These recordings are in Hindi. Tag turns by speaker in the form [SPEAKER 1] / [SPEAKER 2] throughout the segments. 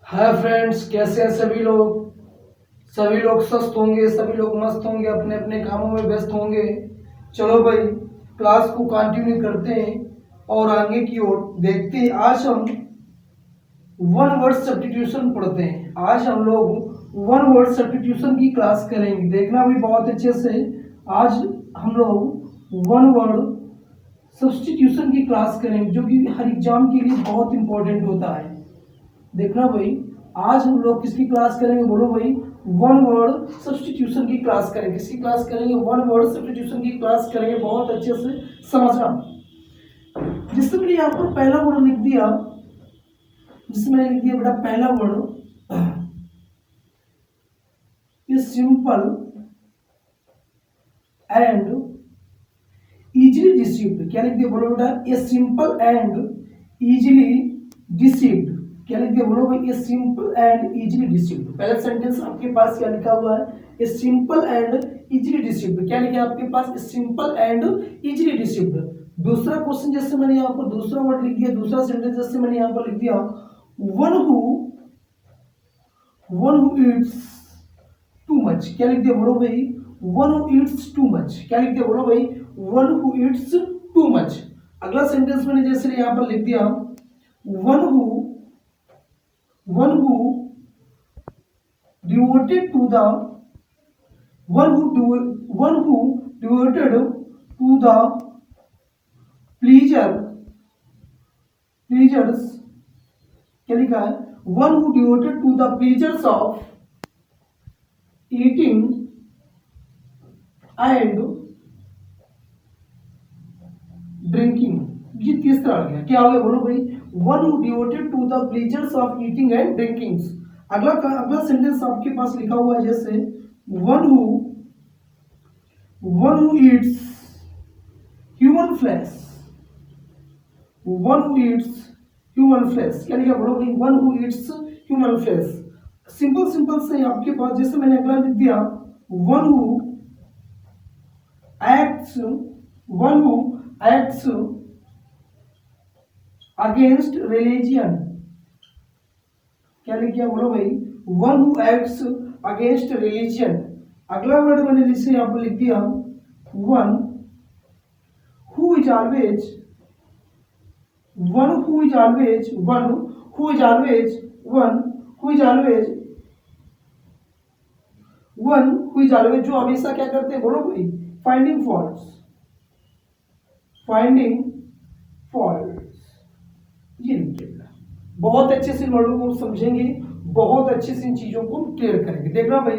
[SPEAKER 1] हाय फ्रेंड्स, कैसे हैं सभी लोग। सभी लोग स्वस्थ होंगे, सभी लोग मस्त होंगे, अपने अपने कामों में व्यस्त होंगे। चलो भाई, क्लास को कंटिन्यू करते हैं और आगे की ओर देखते हैं। आज हम वन वर्ड सब्स्टिट्यूशन पढ़ते हैं। आज हम लोग वन वर्ड सब्स्टिट्यूशन की क्लास करेंगे, देखना भी बहुत अच्छे से। आज हम लोग वन वर्ड सब्स्टिट्यूशन की क्लास करेंगे, जो कि हर एग्जाम के लिए बहुत इंपॉर्टेंट होता है। देखना भाई, आज हम लोग किसकी क्लास करेंगे, बोलो भाई। वन वर्ड सब्स्टिट्यूशन की क्लास करेंगे। किसकी क्लास करेंगे? वन वर्ड सब्स्टिट्यूशन की क्लास करेंगे। बहुत अच्छे से समझना। जिससे मैंने यहाँ पर पहला वर्ड लिख दिया, जिसमें मैंने लिख दिया बेटा पहला word is simple and easily deceived. क्या लिख दिया बोलो बेटा? A simple and easily deceived. क्या लिख दिया बोलो भाई? A simple and easily deceived. पहला सेंटेंस आपके पास क्या लिखा हुआ है? A simple and easily deceived. क्या लिखा है आपके पास? A simple and easily deceived. दूसरा क्वेश्चन जैसे मैंने यहाँ पर दूसरा वर्ड लिख दिया, दूसरा सेंटेंस जैसे मैंने यहाँ पर लिख दिया one who Yeats too much. क्या लिख दिया बोलो भाई? One who Yeats too much. क्या लिख दिया बोलो भाई? One who Yeats too much. अगला सेंटेंस मैंने जैसे यहाँ पर लिख दिया one who devoted to the one who devoted to the pleasures। क्या लिखा है? one who devoted to the pleasures of eating and drinking. ये तीसरा आ गया। क्या हो गया बोलो भाई? One who devoted to the pleasures of eating and drinking. अगला सेंटेंस आपके पास लिखा हुआ है जैसे one who eats human flesh. One who eats human flesh. क्या लिखा बोलो भाई? One who eats human flesh. Simple से आपके पास जैसे मैंने अगला लिख दिया one who acts against religion। क्या लिख दिया बोलो भाई? One who acts against religion। अगला वर्ड मैंने जिसे यहाँ पर लिख दिया वन हु इज ऑलवेज जो हमेशा क्या करते हैं बोलो भाई? Finding faults. ये लिखिए। बहुत अच्छे से वर्डों को समझेंगे, बहुत अच्छे से इन चीजों को क्लियर करेंगे। देखना भाई,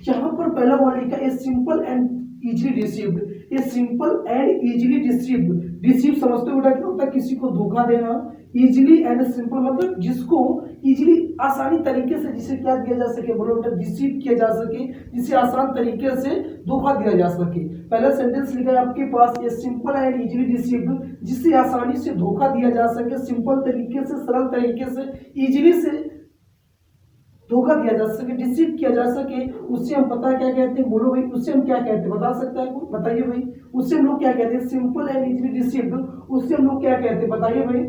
[SPEAKER 1] यहाँ पर पहला वर्ड लिखा है सिंपल एंड इजीली डिसीव्ड। ये simple and easily deceived. Deceive समझते हो बेटा क्या होता है? किसी को धोखा देना। इजीली एंड सिंपल मतलब जिसको इजीली आसानी तरीके से जिसे क्या दिया जा सके बोलो बेटा? डिसीव किया जा सके, जिसे आसान तरीके से धोखा दिया जा सके। पहला सेंटेंस लिखा है आपके पास ये सिंपल एंड इजीली डिसीव्ड, जिससे आसानी से धोखा दिया जा सके, सिंपल तरीके से, सरल तरीके से, इजीली से धोखा दिया जा सके, डिसीव किया जा सके। उससे हम पता क्या कहते हैं बोलो भाई? उससे हम क्या कहते हैं बता सकता है कोई? बताइए भाई, उससे हम लोग क्या कहते हैं? सिंपल एंड इजीली डिसीव्ड, उससे हम लोग क्या कहते हैं बताइए भाई?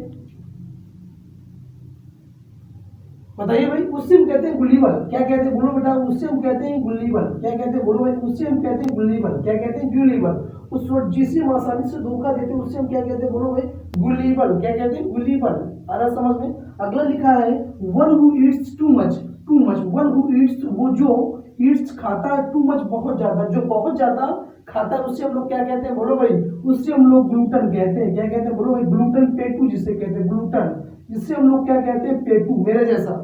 [SPEAKER 1] बताइए भाई, उससे हम कहते हैं गुलीबल। क्या कहते हैं बोलो बेटा? उससे हम कहते हैं गुलीबल। क्या कहते हैं बोलो भाई? उससे हम कहते हैं गुलीबल। क्या कहते हैं? गुलीबल। उस वक्त जिसे हम आसानी से धोखा देते हैं उससे हम क्या कहते हैं बोलो भाई? गुलीबल। क्या कहते हैं? गुलीबल। आ रहा समझ में? अगला लिखा है one who Yeats too much. One who Yeats, वो जो ईट्स खाता है, टू मच बहुत ज्यादा, जो बहुत ज्यादा खाता है उससे हम लोग क्या कहते हैं बोलो भाई? उससे हम लोग ग्लूटन कहते हैं। क्या कहते हैं बोलो भाई? ग्लूटन, पेटू जिसे कहते हैं ग्लूटन, जिससे हम लोग क्या कहते हैं? पेटू, मेरे जैसा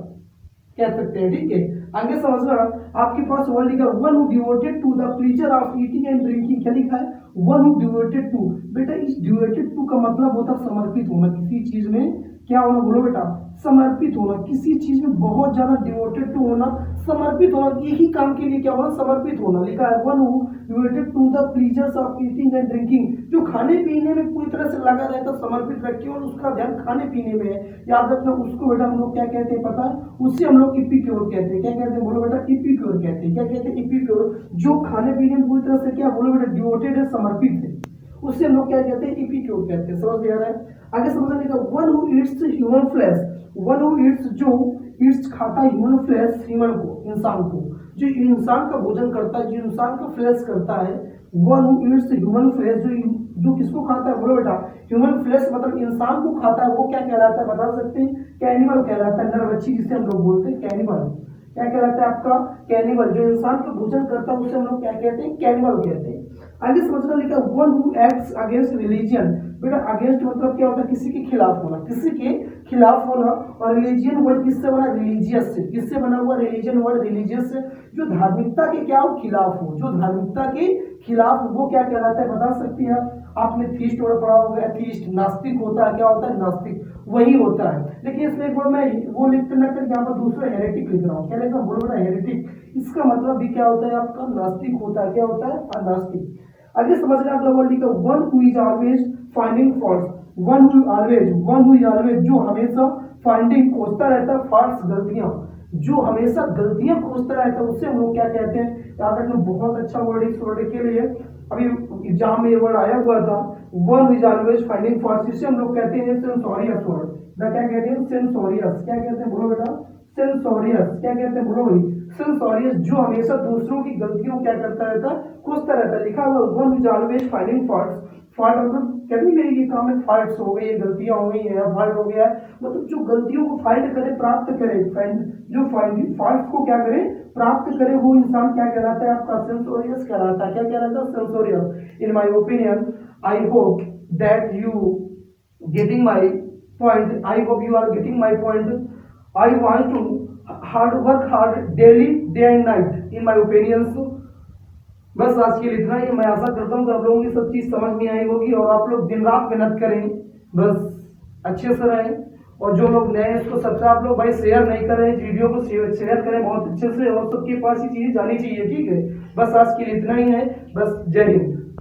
[SPEAKER 1] कह सकते हैं। ठीक है, आगे समझना। आपके पास वर्ड लिखा one who devoted to the pleasure of eating and drinking. क्या लिखा है? One who devoted to. बेटा इस डिवोटेड टू का मतलब होता है समर्पित होना किसी चीज में। क्या होना बोलो बेटा? समर्पित होना किसी चीज में, बहुत ज्यादा डिवोटेड टू होना, समर्पित होना, यही काम के लिए क्या होना? समर्पित होना। लिखा है one who devoted to the pleasures of eating and drinking, जो खाने पीने में पूरी तरह से लगा रहता, समर्पित रखे और उसका ध्यान खाने पीने में है। याद रखना, उसको बेटा हम लोग क्या कहते हैं पता है? उससे हम लोग इपिक्योर कहते हैं। क्या कहते हैं बोलो बेटा? इपिक्योर कहते हैं। क्या कहते हैं? इपिक्योर, जो खाने पीने में पूरी तरह से क्या बोलो बेटा? डिवोटेड है, समर्पित है, उससे हम लोग क्या कहते हैं? इपिक्योर कहते हैं। समझ में आ रहा है? आगे समझने का one who eats human flesh. One who Yeats, जो इट्स खाता है ह्यूमन फ्लैश, ह्यूमन को, इंसान को, जो इंसान का भोजन करता है, जो इंसान का फ्लैश करता है, one who eats human flash, जो किसको खाता है, बोलो बेटा, ह्यूमन फ्लैश मतलब इंसान को खाता है, वो क्या कहलाता है बता सकते हैं, कैनिबल कहलाता है, नरभक्षी जिसे हम लोग बोलते हैं, कैनिबल क्या कहलाता है आपका, कैनिबल, जो इंसान का भोजन करता है उसे हम लोग क्या कहते हैं, कैनिबल कहते हैं। आगे समझना लिखा one who acts against religion, बेटा अगेंस्ट मतलब क्या होता है, किसी के खिलाफ होना, किसी के खिलाफ होना, और रिलीजियन वर्ड किससे बना, रिलीजियस से, किससे बना हुआ रिलीजन वर्ड, रिलीजियस से, जो धार्मिकता के क्या हो, खिलाफ हो, जो धार्मिकता के खिलाफ, वो क्या कहलाता है बता सकती है आपने थीस्ट वर्ड पढ़ा होगा, एथीस्ट नास्तिक होता है, क्या होता है, नास्तिक वही होता है। लेकिन इसमें एक बार मैं वो लिखते ना कर यहाँ पर दूसरा हेरेटिक लिख रहा हूँ, क्या लिख रहा हूँ, बोलो बेटा हेरेटिक, इसका मतलब भी क्या होता है आपका, नास्तिक होता है, क्या होता है, नास्तिक। आगे समझना अगला वर्ड लिखा, one who is always finding faults, one who is always, जो हमेशा फाइंडिंग खोजता रहता है, फॉल्स गलतियां, जो हमेशा गलतियां खोजता रहता है, उससे हम लोग क्या कहते हैं, याद रखना बहुत अच्छा वर्ड इस वर्ड के लिए, अभी एग्जाम में ये वर्ड आया हुआ था, one is always finding faults, इसे हम लोग कहते हैं सेंसोरियस वर्ड, क्या कहते हैं, सेंसोरियस, क्या कहते हैं बोलो बेटा, सेंसोरियस, क्या कहते हैं बोलो भाई, सेंसोरियस, जो हमेशा दूसरों की गलतियों क्या करता रहता है, खोजता रहता है, लिखा हुआ one is always finding faults, fault मतलब कहते मेरे ये काम में फॉल्ट्स हो गई है, गलतियां हो गई है, फॉल्ट हो गया है, मतलब जो गलतियों को फाइंड करे, प्राप्त करे, फाइंड जो फाइंड फॉल्ट्स को क्या करे, प्राप्त करे, वो इंसान क्या कहलाता है आपका, सेंसोरियस कहलाता है, क्या कहलाता है, सेंसोरियस। In my opinion I hope that you getting my point, I hope you are getting my point. I want to work hard daily, day and night in my opinions. बस आज के लिए इतना ही, मैं आशा करता हूँ कि आप लोगों की सब चीज समझ में आई होगी और आप लोग दिन रात मेहनत करें, बस अच्छे से रहें, और जो लोग नए हैं इसको सब्सक्राइब लोग भाई शेयर नहीं कर रहे हैं, वीडियो को शेयर करें बहुत अच्छे से, और सबके पास ये चीजें जानी चाहिए, ठीक है। बस आज के लिए इतना ही है, बस जय हिंद।